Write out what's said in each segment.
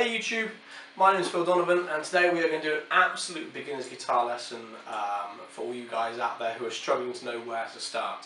Hey YouTube, my name is Phil Donovan and today we are going to do an absolute beginner's guitar lesson for all you guys out there who are struggling to know where to start.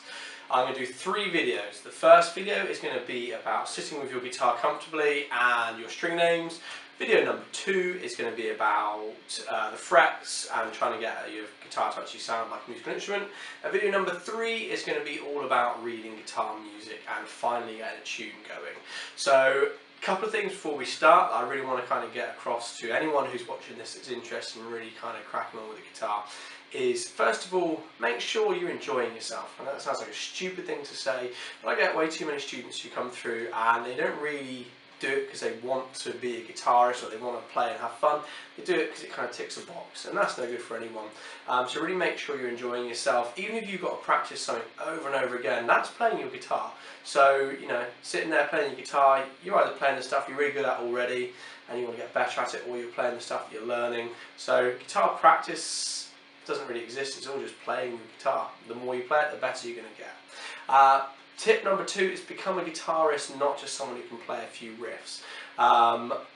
I'm going to do 3 videos. The first video is going to be about sitting with your guitar comfortably and your string names. Video number 2 is going to be about the frets and trying to get your guitar to actually sound like a musical instrument. And video number 3 is going to be all about reading guitar music and finally getting a tune going. So, a couple of things before we start I really want to kind of get across to anyone who's watching this that's interested in really kind of cracking on with the guitar is, first of all, make sure you're enjoying yourself. And that sounds like a stupid thing to say, but I get way too many students who come through and they don't really do it because they want to be a guitarist or they want to play and have fun. They do it because it kind of ticks a box, and that's no good for anyone. So really make sure you're enjoying yourself. Even if you've got to practice something over and over again, that's playing your guitar. So, you know, sitting there playing your guitar, you're either playing the stuff you're really good at already and you want to get better at it, or you're playing the stuff you're learning. So guitar practice doesn't really exist, it's all just playing your guitar. The more you play it, the better you're going to get. Tip number 2 is become a guitarist, not just someone who can play a few riffs.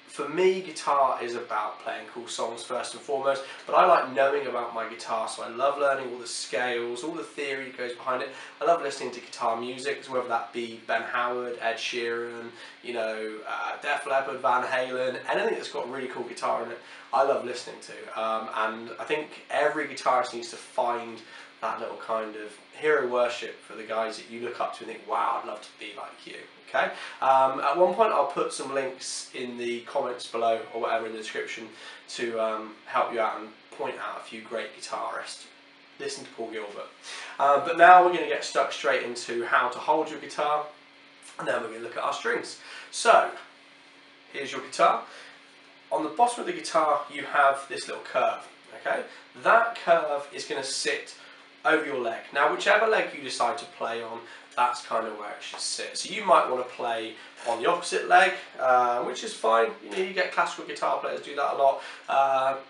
For me, guitar is about playing cool songs first and foremost, but I like knowing about my guitar, so I love learning all the scales, all the theory that goes behind it. I love listening to guitar music, whether that be Ben Howard, Ed Sheeran, you know, Def Leppard, Van Halen, anything that's got really cool guitar in it, I love listening to. And I think every guitarist needs to find that little kind of hero worship for the guys that you look up to and think, wow, I'd love to be like you. Okay. At one point I'll put some links in the comments below or whatever in the description to help you out and point out a few great guitarists. Listen to Paul Gilbert. But now we're going to get stuck straight into how to hold your guitar, and then we're going to look at our strings. So here's your guitar. On the bottom of the guitar you have this little curve. Okay. That curve is going to sit over your leg. Now whichever leg you decide to play on, that's kind of where it should sit. So you might want to play on the opposite leg, which is fine. You know, you get classical guitar players do that a lot.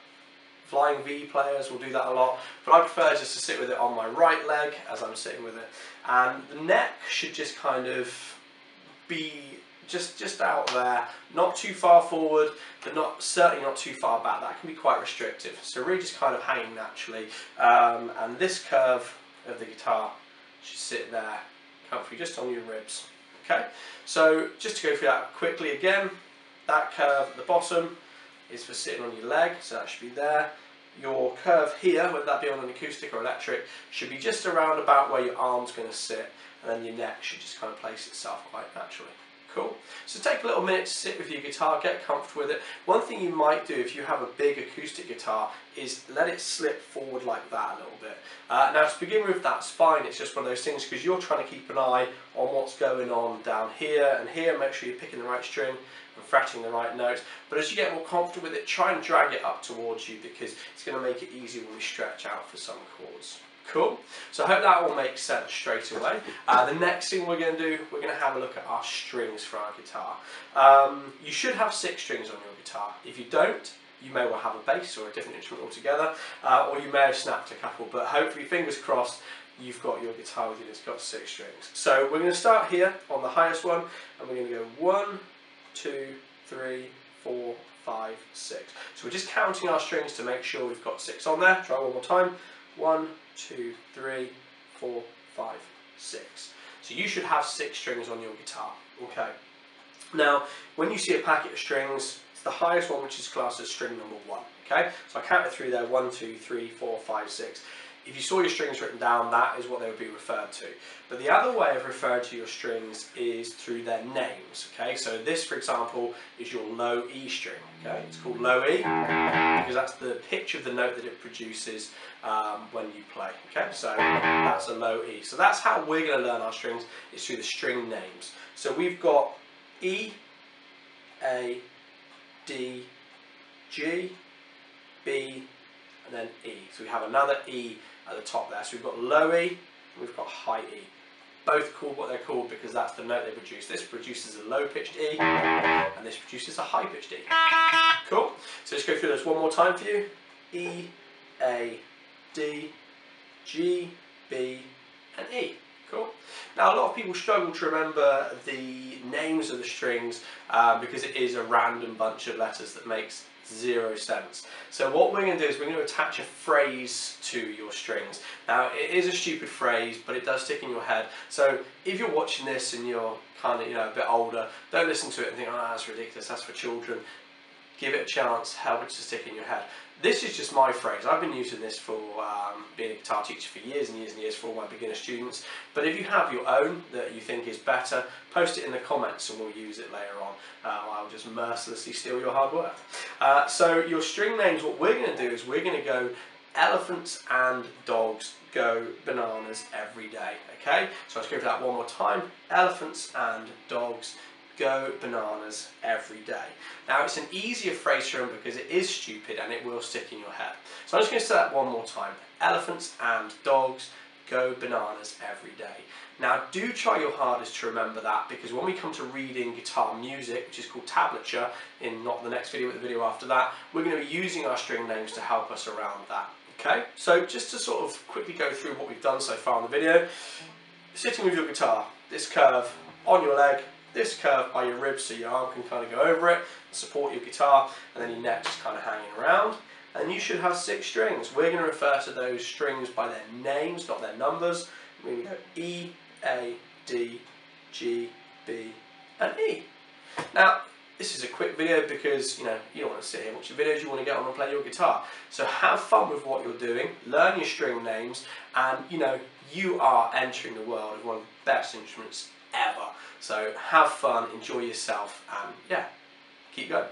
Flying V players will do that a lot, but I prefer just to sit with it on my right leg as I'm sitting with it. And the neck should just kind of be just out there, not too far forward, but certainly not too far back. That can be quite restrictive. So really just kind of hanging naturally. And this curve of the guitar should sit there, comfortably just on your ribs. Okay. So just to go through that quickly again, that curve at the bottom is for sitting on your leg, so that should be there. Your curve here, whether that be on an acoustic or electric, should be just around about where your arm's going to sit, and then your neck should just kind of place itself quite naturally. Cool. So take a little minute to sit with your guitar, get comfortable with it. One thing you might do if you have a big acoustic guitar is let it slip forward like that a little bit. Now to begin with, that's fine, it's just one of those things because you're trying to keep an eye on what's going on down here and here, make sure you're picking the right string and fretting the right notes. But as you get more comfortable with it, try and drag it up towards you because it's going to make it easier when we stretch out for some chords. Cool. So I hope that all makes sense straight away. The next thing we're going to do, we're going to have a look at our strings for our guitar. You should have 6 strings on your guitar. If you don't, you may well have a bass or a different instrument altogether, or you may have snapped a couple, but hopefully, fingers crossed, you've got your guitar with you that's got 6 strings. So we're going to start here on the highest one, and we're going to go 1, 2, 3, 4, 5, 6. So we're just counting our strings to make sure we've got 6 on there. Try one more time. 1, 2, 3, 4, 5, 6. So you should have 6 strings on your guitar. Okay. Now, when you see a packet of strings, it's the highest one, which is classed as string number 1. Okay. So I counted through there: 1, 2, 3, 4, 5, 6. If you saw your strings written down, that is what they would be referred to. But the other way of referring to your strings is through their names. Okay, so this, for example, is your low E string. Okay, it's called low E because that's the pitch of the note that it produces when you play. Okay, so that's a low E. So that's how we're going to learn our strings, is through the string names. So we've got E, A, D, G, B, and then E. So we have another E at the top there. So we've got low E and we've got high E. Both called what they're called because that's the note they produce. This produces a low pitched E and this produces a high pitched E. Cool. So let's go through this one more time for you. E, A, D, G, B, and E. Cool. Now a lot of people struggle to remember the names of the strings because it is a random bunch of letters that makes zero sense. So what we're going to do is we're going to attach a phrase to your strings. Now it is a stupid phrase, but it does stick in your head. So if you're watching this and you're kind of a bit older, don't listen to it and think, oh, that's ridiculous, that's for children. Give it a chance, help it to stick in your head. This is just my phrase. I've been using this for being a guitar teacher for years and years and years for all my beginner students. But if you have your own that you think is better, post it in the comments and we'll use it later on. I'll just mercilessly steal your hard work. So your string names, what we're going to do is we're going to go elephants and dogs go bananas every day. Okay? So let's go for that one more time. Elephants and dogs go bananas every day. Now it's an easier phrase to remember because it is stupid and it will stick in your head. So I'm just going to say that one more time. Elephants and dogs go bananas every day. Now do try your hardest to remember that, because when we come to reading guitar music, which is called tablature, in not the next video but the video after that, we're going to be using our string names to help us around that. Okay, so just to sort of quickly go through what we've done so far in the video. Sitting with your guitar, this curve on your leg, this curve by your ribs so your arm can kind of go over it, support your guitar, and then your neck just kind of hanging around. And you should have 6 strings. We're going to refer to those strings by their names, not their numbers. We're going to go E, A, D, G, B, and E. Now, this is a quick video because you don't want to sit here and watch the videos, you want to get on and play your guitar. So have fun with what you're doing, learn your string names, and you are entering the world of one of the best instruments ever. So have fun, enjoy yourself, and yeah, keep going.